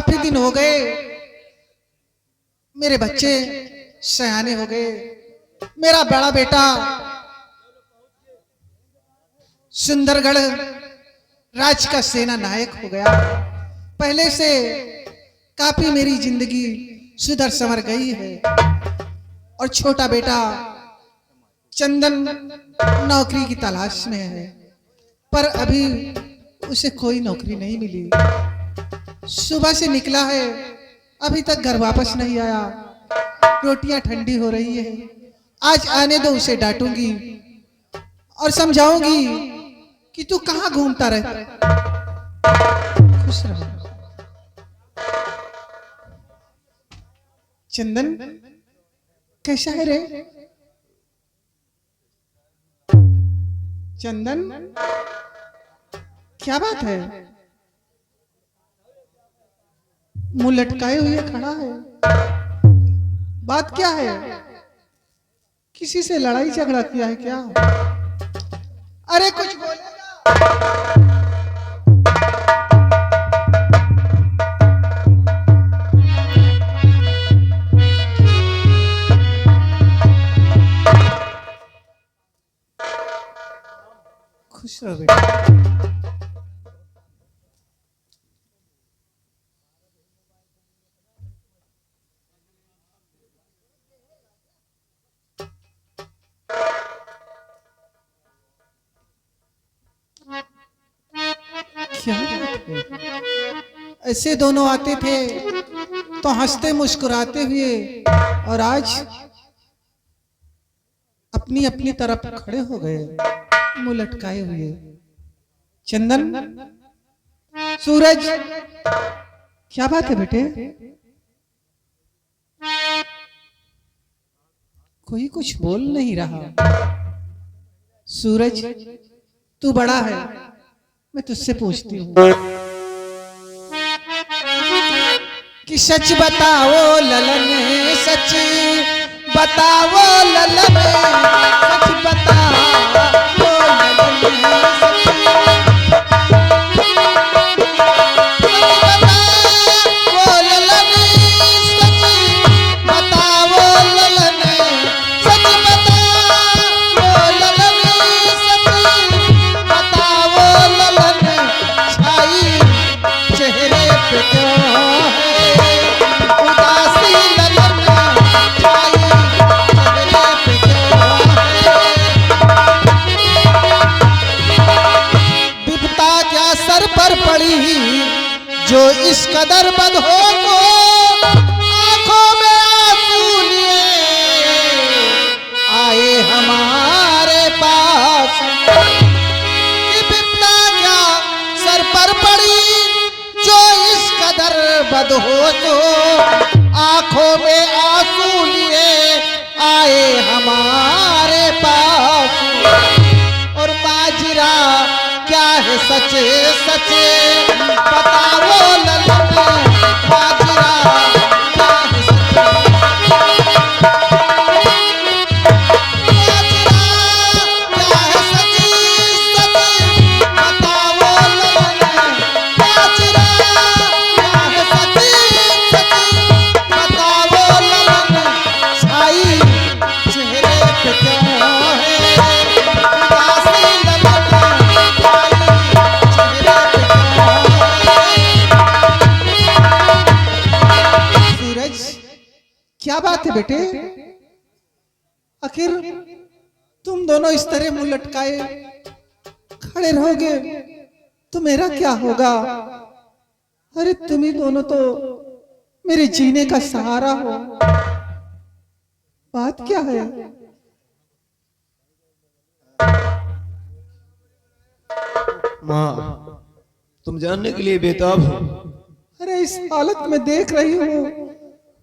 काफी दिन हो गए, मेरे बच्चे सयाने हो गए। मेरा बड़ा बेटा सुंदरगढ़ राज का सेना नायक हो गया। पहले से काफी मेरी जिंदगी सुधर संवर गई है। और छोटा बेटा चंदन नौकरी की तलाश में है, पर अभी उसे कोई नौकरी नहीं मिली। सुबह से निकला है, अभी तक घर वापस नहीं आया। रोटियां ठंडी हो रही है। आज आने दो, उसे डांटूंगी और समझाऊंगी कि तू कहां घूमता रहता है। खुश रहो। चंदन कैसा है रे? चंदन क्या बात है? मुंह लटकाए हुए खड़ा है, बात क्या है? किसी से लड़ाई झगड़ा किया है क्या? अरे कुछ बोलेगा? खुश रहो बेटा। क्या ऐसे दोनों आते थे तो हंसते मुस्कुराते हुए, और आज अपनी अपनी तरफ खड़े हो गए, मुंह लटकाए हुए। चंदन, सूरज, क्या बात है बेटे? कोई कुछ बोल नहीं रहा। सूरज, तू बड़ा है, मैं तुझसे पूछती हूँ कि सच बताओ ललन, सच बताओ ललन, सच बताओ जो इस कदर बदहो को आंखों में आंसू लिए आए हमारे पास। कि बिपता क्या सर पर पड़ी, जो इस कदर बदहो तो आंखों में आंसू लिए आए हमारे पास। और माजरा क्या है सचे सचे बताओ ललन, माजरा क्या है सचे, माजरा क्या है सचे सचे बताओ ललन, माजरा क्या है सचे सचे बताओ ललन। छाई चेहरे पे क्यों है उदासी ललन, क्या बात है बेटे? आखिर तुम दोनों इस तरह मुंह लटकाए खड़े रहोगे तो मेरा क्या होगा? अरे तुम ही दोनों तो मेरे जीने का सहारा हो। बात क्या है? माँ, तुम जानने के लिए बेताब हो। अरे इस हालत में देख रही हूँ,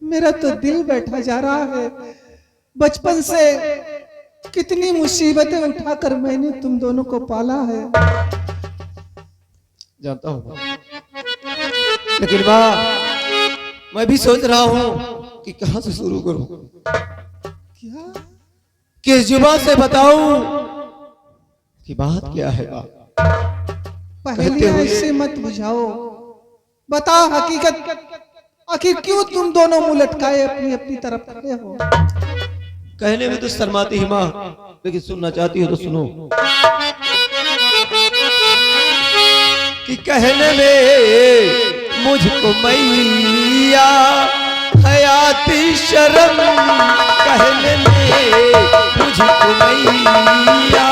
मेरा तो दिल बैठा जा रहा है। बचपन से कितनी मुसीबतें उठाकर मैंने तुम दोनों को पाला है। जानता हूँ, लेकिन माँ मैं भी सोच रहा हूँ कि कहाँ से शुरू करूँ, क्या किस जुबान से बताऊं कि बात क्या है। पहले ऐसे मत बुझाओ, बताओ हकीकत आखिर क्यों तुम दोनों मुंह लटकाए अपनी अपनी तरफ खड़े हो? कहने में तो शर्माती ही माँ, लेकिन सुनना चाहती हो तो सुनो। कि कहने में मुझको मैया हयाती शर्म, कहने में मुझको मैया,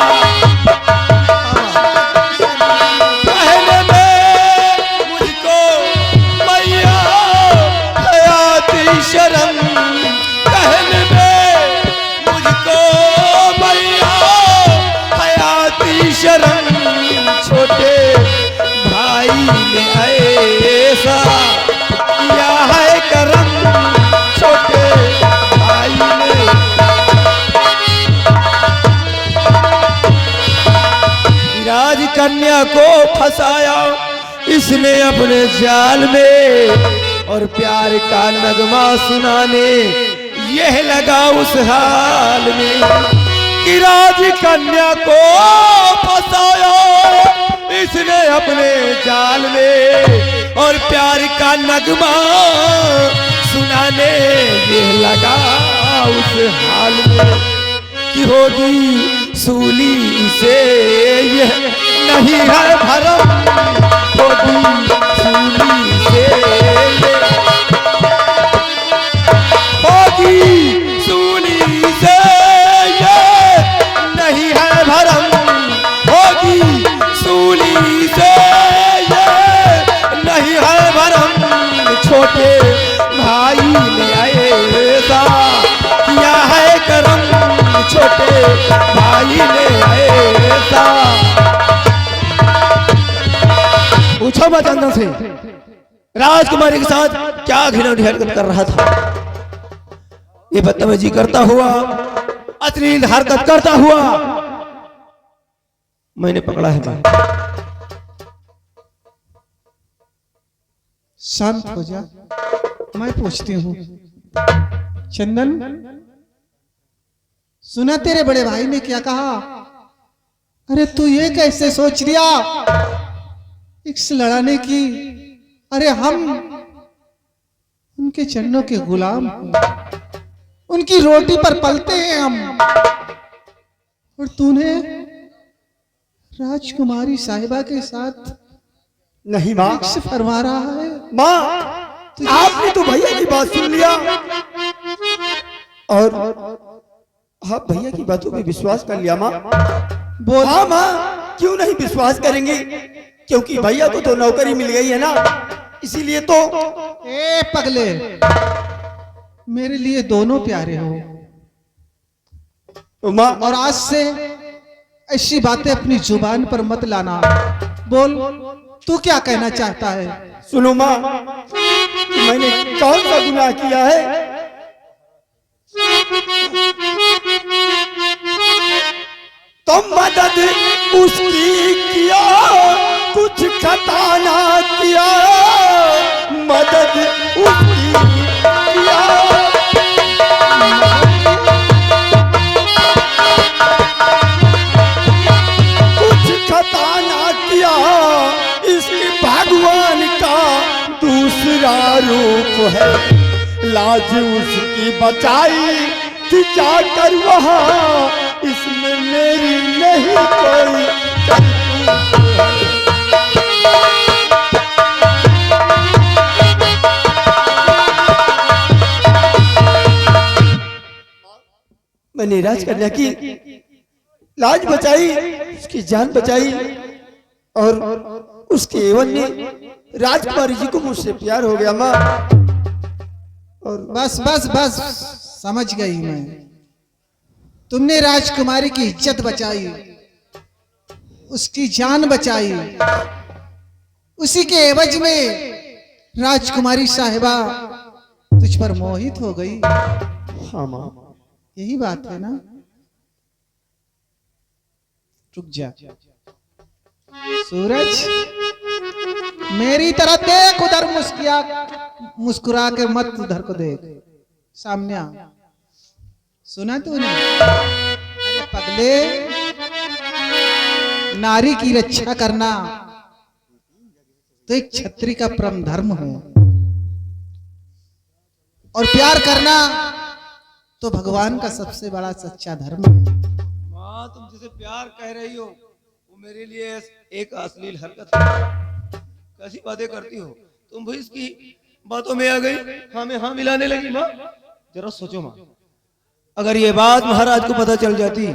कहने में मुझको मैया हयाती शर्म, कहने में मुझको मैया हयाती शर्म, छोटे भाई ने ऐसा किया है करम, छोटे भाई ने। राज कन्या को फंसाया इसने अपने जाल में, और प्यार का नगमा सुनाने यह लगा उस हाल में। कि राज कन्या को फंसाया इसने अपने जाल में, और प्यार का नगमा सुनाने ये लगा उस हाल में। कि होगी सूली से ये नहीं है भरम, होगी सूली से ये, होगी सूली से ये नहीं है भरम, होगी सूली से ये नहीं है भरम, छोटे भाई ने ऐसा किया है करम, छोटे भाई ने ऐसा। पूछो मत अंदर से राजकुमारी के साथ क्या घिनौनी हरकत कर रहा था। ये बदतमीजी करता हुआ, अश्लील हरकत करता हुआ मैंने पकड़ा है भाई। शांत हो जा, मैं पूछती हूँ। चंदन, सुना तेरे बड़े भाई ने क्या कहा? अरे तू ये कैसे सोच लिया इक्स लड़ाने की? अरे हम उनके चरणों के गुलाम हैं, उनकी रोटी पर पलते हैं हम, और तूने राजकुमारी साहिबा के साथ नहीं माँ, इक्स फरमा रहा है। माँ आपने तो भैया की बात सुन लिया, और आप भैया की बातों पे विश्वास कर लिया माँ। बोल। हाँ माँ, क्यों नहीं विश्वास करेंगे, क्योंकि भैया को तो नौकरी मिल गई है ना, इसीलिए तो। ए पगले, मेरे लिए दोनों प्यारे हो, तो माँ, और आज से ऐसी बातें अपनी जुबान पर मत लाना। बोल, तू क्या कहना चाहता है? सुनो माँ, मैंने कौन सा गुनाह किया है? तो मदद उसकी किया, कुछ खता ना किया, मदद उसकी किया, कुछ खता ना किया, इसकी भगवान का दूसरा रूप है, लाज उसकी बचाई थी जाकर वहाँ, इसमें मेरी नहीं कोई करतूत है। मैंने राजकन्या की लाज बचाई, उसकी जान बचाई, और उसके एवं में राजकुमारी जी को मुझसे प्यार हो गया माँ। और बस बस बस, समझ गई मैं। तुमने राजकुमारी की इज्जत बचाई, उसकी जान बचाई, उसी के एवज में राजकुमारी साहिबा तुझ पर मोहित हो गई। हाँ माँ, यही बात है ना? रुक जा सूरज, मेरी तरफ देख, उधर मुस्कुरा के मत उधर को देख, सामने आ। सुना तूने? अरे पगले, नारी की रक्षा करना तो एक क्षत्रिय का परम धर्म है। और प्यार करना तो भगवान का सबसे बड़ा सच्चा धर्म है। माँ तुम जिसे प्यार कह रही हो वो मेरे लिए एक अश्लील हरकत है। कैसी बातें करती हो तुम भी इसकी बातों में आ गई, हाँ में हाँ मिलाने लगी। माँ जरा सोचो माँ, अगर ये बात महाराज को पता चल जाती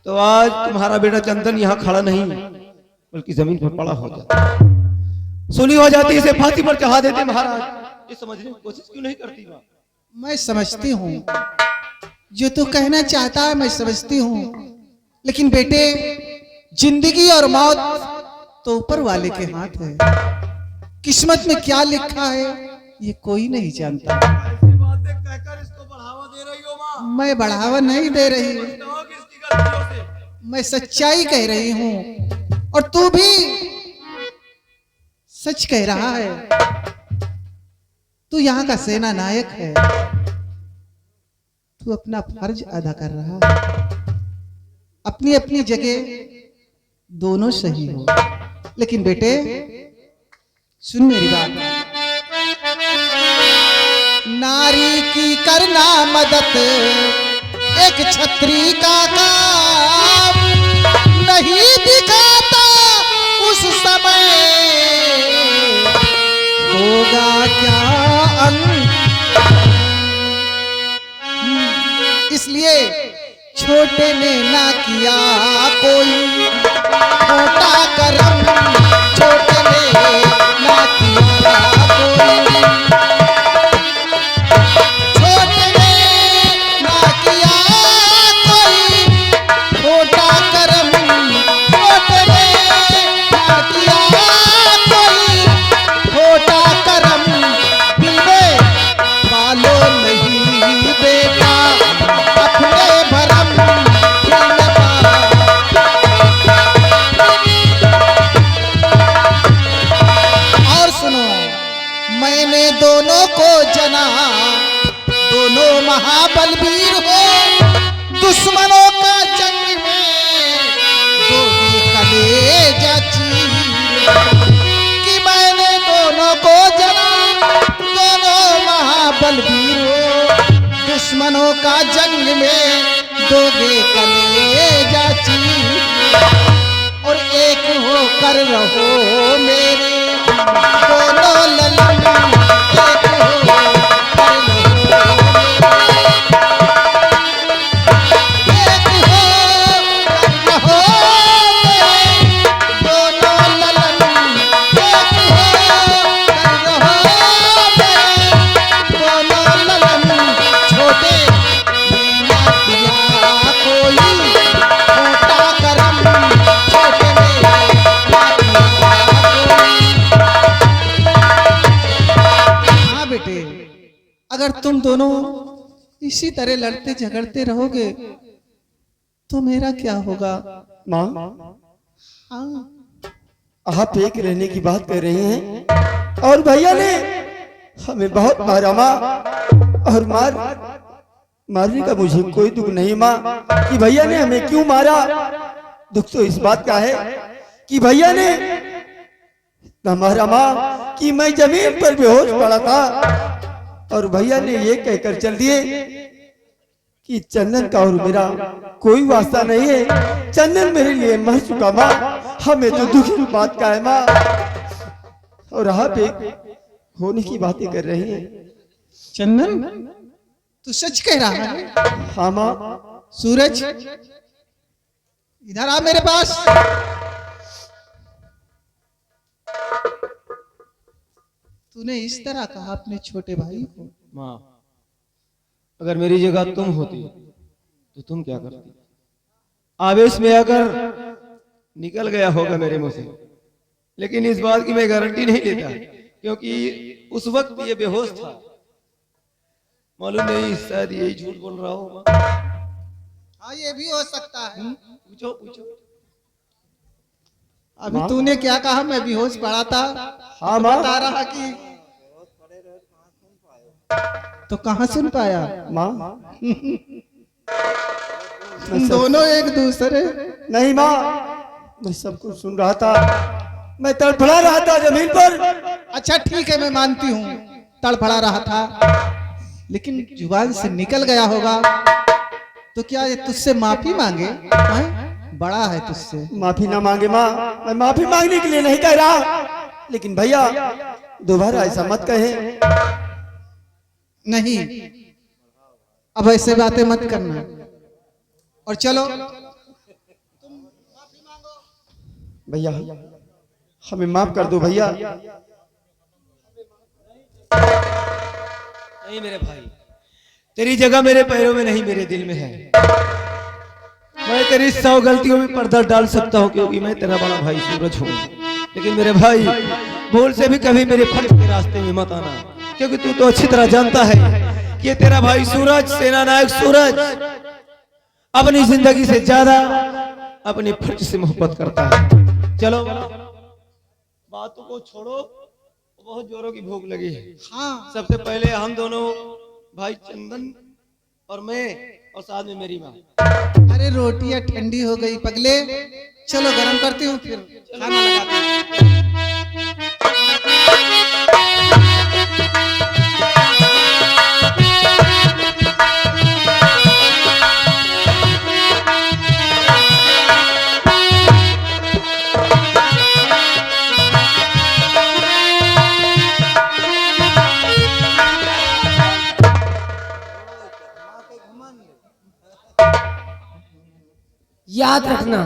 तो आज तुम्हारा बेटा चंदन यहाँ खड़ा नहीं बल्कि जमीन पर पड़ा हो जाता, सुनी हो जाती, इसे फांसी पर चढ़ा देते महाराज। ये समझने की कोशिश क्यों नहीं करती माँ? मैं समझती हूँ जो तू कहना चाहता है, मैं समझती हूँ, लेकिन बेटे जिंदगी और मौत तो ऊपर वाले के हाथ है। किस्मत में क्या लिखा है ये कोई नहीं जानता। ऐसी बातें कहकर इसको बढ़ावा दे रही हो माँ? मैं बढ़ावा नहीं दे रही, बताओ कि इसकी गलतियों से। मैं सच्चाई कह रही हूँ और तू भी सच कह रहा है। तू यहाँ का सेना नायक है, तू अपना फर्ज अदा कर रहा है। अपनी अपनी जगह दोनों सही हो, लेकिन बेटे सुन मेरी बात। नारी की करना मदद एक छत्री का काम नहीं दिखाता उस समय होगा क्या अंत। इसलिए छोटे ने ना किया कोई छोटा करम, छोटे ने ना किया कोई, छोटे ने ना किया कोई छोटा करम, छोटे ने ना किया कोई छोटा करम। दिल में पालो नहीं बेटा अपने भरम, दिल में और सुनो मैंने दोनों को जना, दोनों महाबलवीर हो, दुश्मनों का जंग में दोगे कलेजा चीर। कि मैंने दोनों को जना, दोनों महाबलवीर हो, दुश्मनों का जंग में दोगे कलेजा चीर। और एक होकर रहो मेरे दोनों ललन, एक होकर रहो मेरे दोनों ललन, एक होकर रहो मेरे दोनों ललन। छोटे ने ना किया कोई छोटा करम, छोटे ने ना किया कोई। हाँ बेटे, अगर तुम दोनों इसी तरह लड़ते झगड़ते रहोगे तो मेरा क्या होगा? माँ हाँ आप एक रहने की बात कर रहे हैं और भैया ने हमें बहुत मारा माँ, और मारने का मुझे कोई दुख नहीं माँ कि भैया ने हमें क्यों मारा। दुख तो इस बात का है कि भैया ने इतना मारा माँ कि मैं जमीन पर बेहोश पड़ा था और भैया ने ये कहकर चल दिए कि चंदन का और मेरा कोई वास्ता नहीं है, चंदन मेरे लिए मर चुका माँ। हमें तो दुख की बात का है माँ, और आप एक होने की बातें कर रही हैं। चंदन तू सच कह रहा है? हाँ माँ। सूरज इधर आ मेरे पास। तूने इस तरह कहा अपने छोटे भाई को? माँ अगर मेरी जगह तुम होती तो तुम क्या करती? आवेश में आकर निकल गया होगा मेरे मुंह से, लेकिन इस बात की मैं गारंटी नहीं लेता क्योंकि उस वक्त ये बेहोश था। मालूम नहीं शायद यही झूठ बोल रहा हो माँ। हाँ ये भी हो सकता है। पूछो पूछो। अभी तूने क्या कहा? मैं बेहोश पड़ा था। हाँ तो माँ। बता रहा कि तो कहाँ सुन पाया? माँ तुम दोनों एक दूसरे। नहीं माँ, मैं सब कुछ सुन रहा था, मैं तड़फड़ा रहा था जमीन पर। अच्छा ठीक है मैं मानती हूँ, तड़फड़ा रहा था, लेकिन जुबान से निकल गया होगा, तो क्या ये तुझसे माफी मांगे? हैं? बड़ा है तुझसे। माफी ना मांगे माँ, मैं माफी मांगने के लिए नहीं कह रहा, लेकिन भैया दोबारा ऐसा मत कहे। नहीं, अब ऐसे बातें मत करना, और चलो भैया हमें माफ कर दो भैया। नहीं मेरे भाई, तेरी जगह मेरे पैरों में नहीं, मेरे दिल में है। मैं तेरी 100 गलतियों में पर्दा डाल सकता हूँ, क्योंकि मैं तेरा बड़ा भाई सूरज हूँ। लेकिन मेरे भाई, भूल से भी कभी मेरे फर्ज के रास्ते में मत आना, क्योंकि तू तो अच्छी तरह जानता है कि ये तेरा भाई सूरज, सेना नायक सूरज, अपनी जिंदगी से ज्यादा अपने फर्ज से मोहब्बत करता है। चलो बातों को छोड़ो, बहुत जोरों की भूख लगी है। हाँ, सबसे पहले हम दोनों भाई चंदन और मैं, और साथ में मेरी माँ। अरे रोटियां ठंडी हो गई पगले, चलो गरम करती हूँ, फिर खाना लगाते हैं। याद रखना,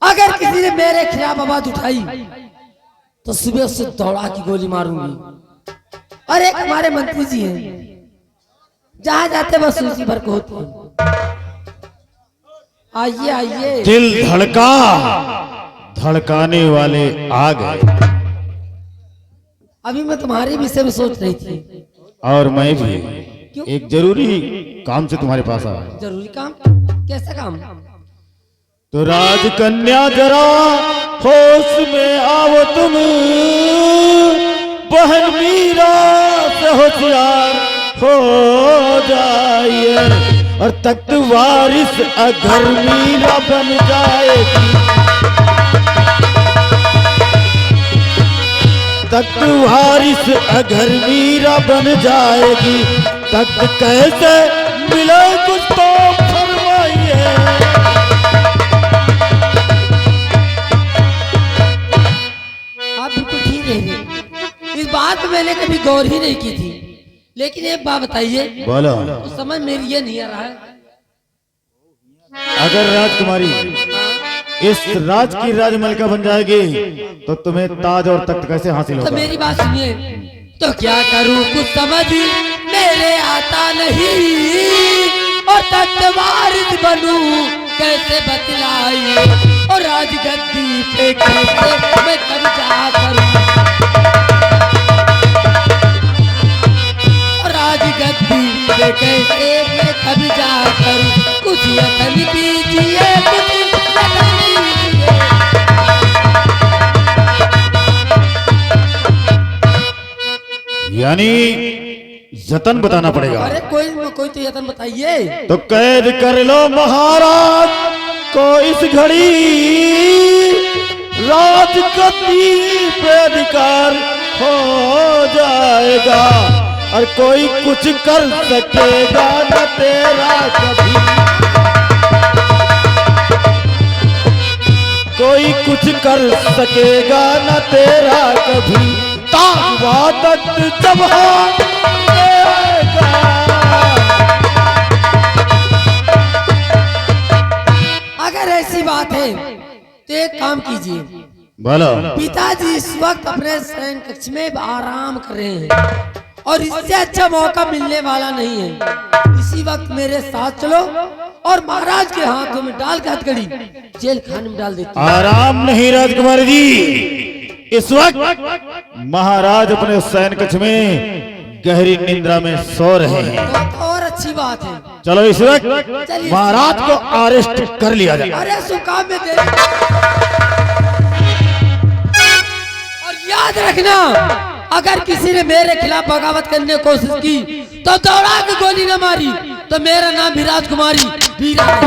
अगर किसी ने मेरे खिलाफ आवाज उठाई तो सुबह उससे दौड़ा की गोली मारूंगी। और एक हमारे मंत्री जी हैं, जहां जाते बस उसी भर को होती है। आइए आइए। दिल धड़का, धड़काने वाले आ गए। अभी मैं तुम्हारे विषय में सोच रही थी। और मैं भी क्यों? एक जरूरी काम से तुम्हारे पास आया। जरूरी काम? कैसा काम? तो राजकन्या जरा होश में आओ तुम, बहन मीरा से होशियार हो जाइए, और तख्त वारिस अगर मीरा बन जाएगी, तख्त वारिस अगर मीरा बन जाएगी, तख्त कैसे मिले कुछ तो फरमाइए। आप बिल्कुल ठीक है, इस बात पे मैंने कभी गौर ही नहीं की थी। लेकिन एक बात बताइए, बोलो। उस समय मेरी ये नहीं आ रहा है। अगर राजकुमारी इस राज की राजमलिका बन जाएगी, तो तुम्हें ताज और तख्त कैसे हासिल तो होगा? मेरी बात सुनिए। तो क्या करूं कुछ समझ मेरे आता नहीं, और तख्त वारिस बनूं कैसे बतलाई, और राजगद्दी पे कैसे मैं कब्जा करूं, और राजगद्दी पे कैसे मैं कब्जा करूं। कुछ यतन कीजिए, कुछ यतन कीजिए। यानी जतन बताना पड़ेगा। अरे कोई तो यतन बताइए। तो कैद कर लो महाराज को इस घड़ी, राजगद्दी पे अधिकार हो जाएगा, और कोई कुछ कर सकेगा न तेरा कभी, कोई कुछ कर सकेगा न तेरा कभी, ताकत जब हाथ में आएगा। अगर ऐसी बात है तो एक काम कीजिए। बोलो। पिताजी इस वक्त अपने शयन कक्ष में आराम कर रहे हैं, और इससे अच्छा मौका मिलने वाला नहीं है। इसी वक्त मेरे साथ चलो, और महाराज के हाथों में डाल के हथकड़ी जेल खाने में डाल देती हूं। आराम नहीं राजकुमार जी, इस वक्त महाराज अपने शयन कक्ष में गहरी निद्रा में सो रहे हैं। तो और अच्छी बात है। चलो इस वक्त महाराज को अरेस्ट कर लिया जाए। अरे सुकाम में दे। और याद रखना, अगर किसी ने मेरे खिलाफ बगावत करने की कोशिश की तो दौड़ा के गोली न मारी, तो मेरा नाम भी राजकुमारी वीरा है।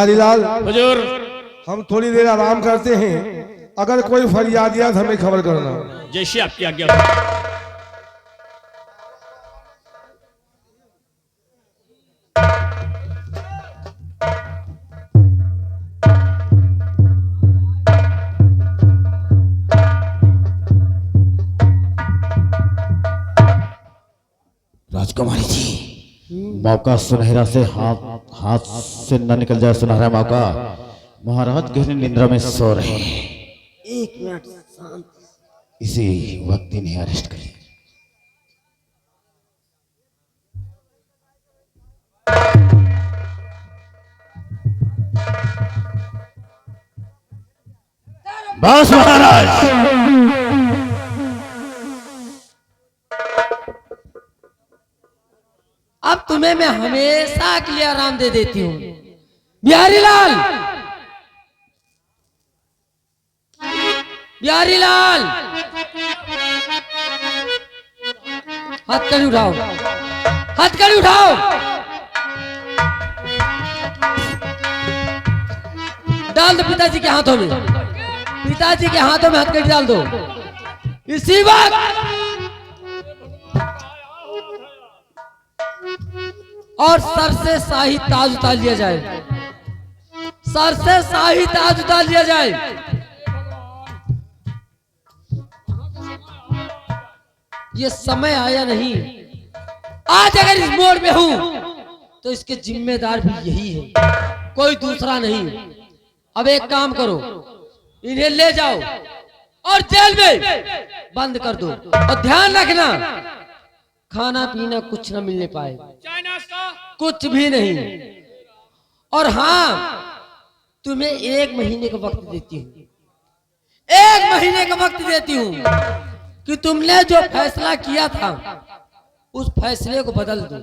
बिहारी लाल, हुजूर। हम थोड़ी देर आराम करते हैं, अगर कोई फरियादियात हमें खबर करना। जैसे आपकी आज्ञा। राजकुमारी जी, मौका सुनहरा से हाथ से न निकल जाए। सुनहरा मौका। महाराज गहरी निद्रा में सो रहे हैं। एक मिनट शांत। इसी वक्त इन्हें अरेस्ट करें। बस महाराज। अब तुम्हें मैं हमेशा के लिए आराम दे देती हूँ। बिहारी लाल, बिहारी लाल, हथकड़ी उठाओ, हथकड़ी उठाओ। डाल दो पिताजी के हाथों में, पिताजी के हाथों में हथकड़ी डाल दो। इसी वक्त और सर से शाही ताज उतार लिया जाए, सर से शाही ताज उतार लिया जाए। ये समय आया नहीं। आज अगर इस मोड़ में हूं तो इसके जिम्मेदार भी यही है, कोई दूसरा नहीं। अब एक काम करो, इन्हें ले जाओ और जेल में बंद कर दो। और ध्यान रखना, खाना पीना कुछ न मिलने पाए, कुछ भी नहीं। और हाँ, तुम्हें 1 महीने का वक्त देती हूँ, 1 महीने का वक्त देती हूँ कि तुमने जो फैसला किया था उस फैसले को बदल दो।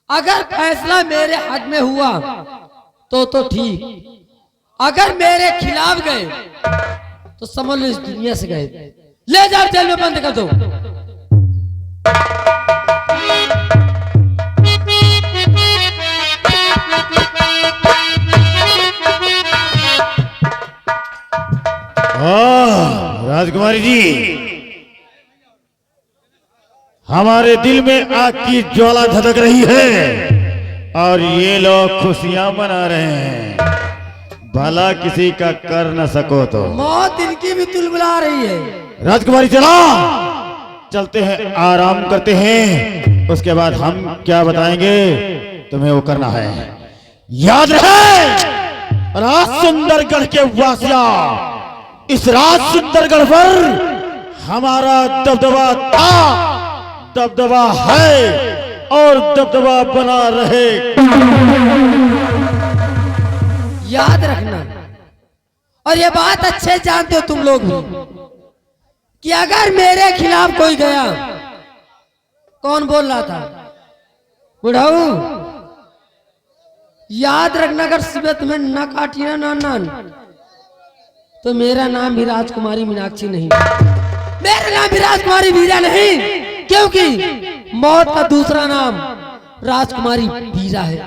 अगर फैसला मेरे हक में हुआ तो ठीक, अगर मेरे खिलाफ गए तो समझ लो इस दुनिया से गए। ले जाओ जेल में बंद कर दो। राजकुमारी जी, हमारे दिल में आग की ज्वाला धधक रही है और ये लोग खुशियां मना रहे हैं। भला किसी का कर न सको तो मौत इनकी भी तुलबुला रही है। राजकुमारी चला, चलते हैं, आराम करते हैं, उसके बाद हम क्या बताएंगे तुम्हें वो करना है। याद रहे, राज सुंदरगढ़ के वासिया, इस राज सुंदरगढ़ पर हमारा दबदबा था, दबदबा है और दबदबा बना रहे। याद रखना, और ये बात अच्छे जानते हो तुम लोग भी, कि अगर मेरे खिलाफ कोई गया, कौन बोल रहा था? बुढ़ाऊ, याद रखना, अगर सुबह तुम्हें न काटी ना नान, तो मेरा नाम भी राजकुमारी मीनाक्षी नहीं, मेरा नाम भी राजकुमारी वीरा नहीं, क्योंकि मौत का दूसरा नाम राजकुमारी वीरा है।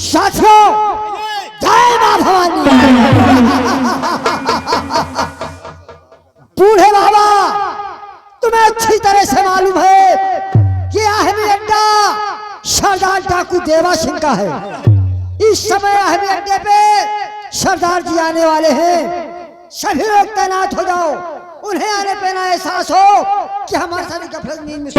साथियों, जय मां भवानी। बूढ़े बाबा, तुम्हें अच्छी तरह से मालूम है कि अहमी अड्डा सरदार डाकू देवा सिंह का है। इस समय अहमी अड्डे पे सरदार जी आने वाले हैं। सभी लोग तैनात हो जाओ, उन्हें आने पे ना एहसास हो कि हमारे सारी गफलत नींद में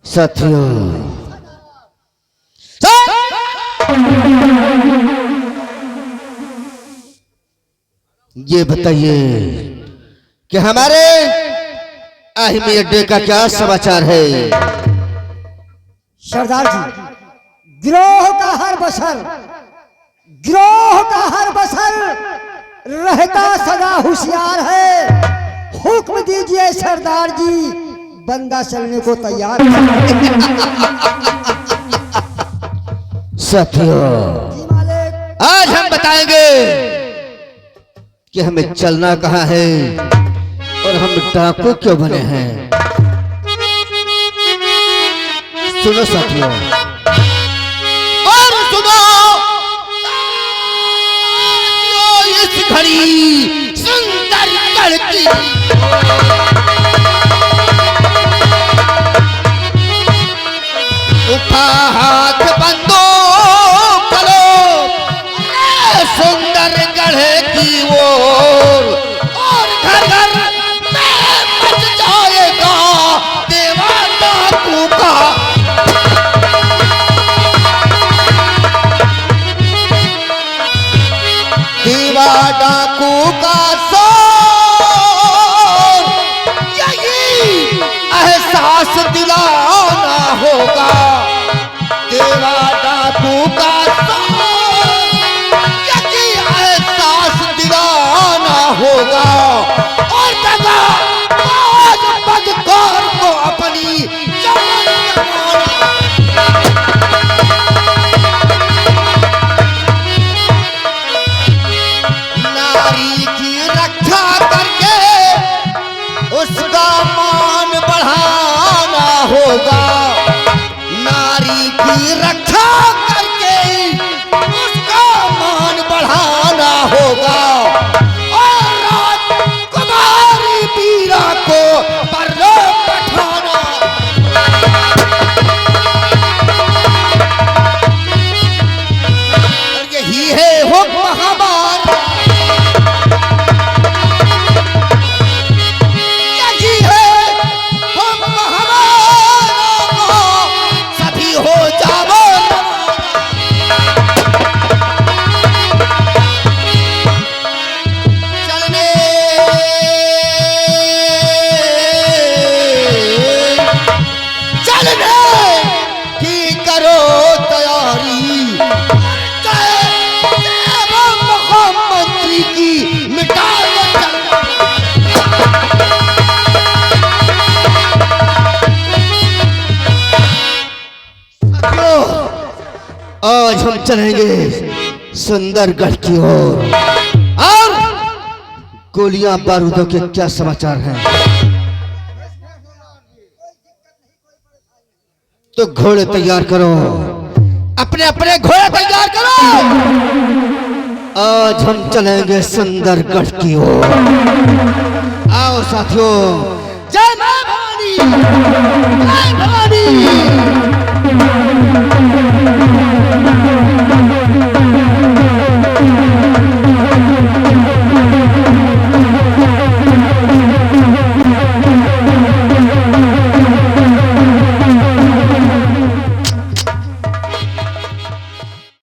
साथियों, ये बताइए कि हमारे अहमी अड्डे का क्या समाचार है? सरदार जी, गिरोह का हर बसर रहता सदा होशियार है। हुक्म दीजिए सरदार जी, बंदा चलने को तैयार है। साथियों, जी मालिक। आज हम बताएंगे कि हमें चलना कहाँ है और हम डाकू क्यों बने हैं। सुनो साथियों, और सुनो इस घड़ी सुंदर लड़की उठा हाथ बंदूक चलो सुंदर गढ़े की ओर, और घर घर में मच जाएगा देवा डाकू का। देवा डाकू का शोर, यही एहसास दिलाना होगा। देवा डाकू का शोर, यही एहसास दिलाना होगा। और दगा आज बदकार को अपनी जान गंवाना। नारी की रक्षा करके उसका मान बढ़ाना होगा। नारी की रक्षा करके उसका मान बढ़ाना होगा। और राजकुमारी वीरा को परलोक पठाना। और यही है हुक्म हमारा, यही है हुक्म हमारा। सभी हो जाओ चलने चलने की करो तैयारी। मुख्यमंत्री की मिटा दो चलना। आज हम चलेंगे सुंदरगढ़ की ओर। और गोलियां बारूदों के क्या समाचार हैं? तो घोड़े तैयार करो, अपने अपने घोड़े तैयार करो। आज हम चलेंगे सुंदरगढ़ की ओर। आओ साथियों, जय मां भवानी, जय भवानी।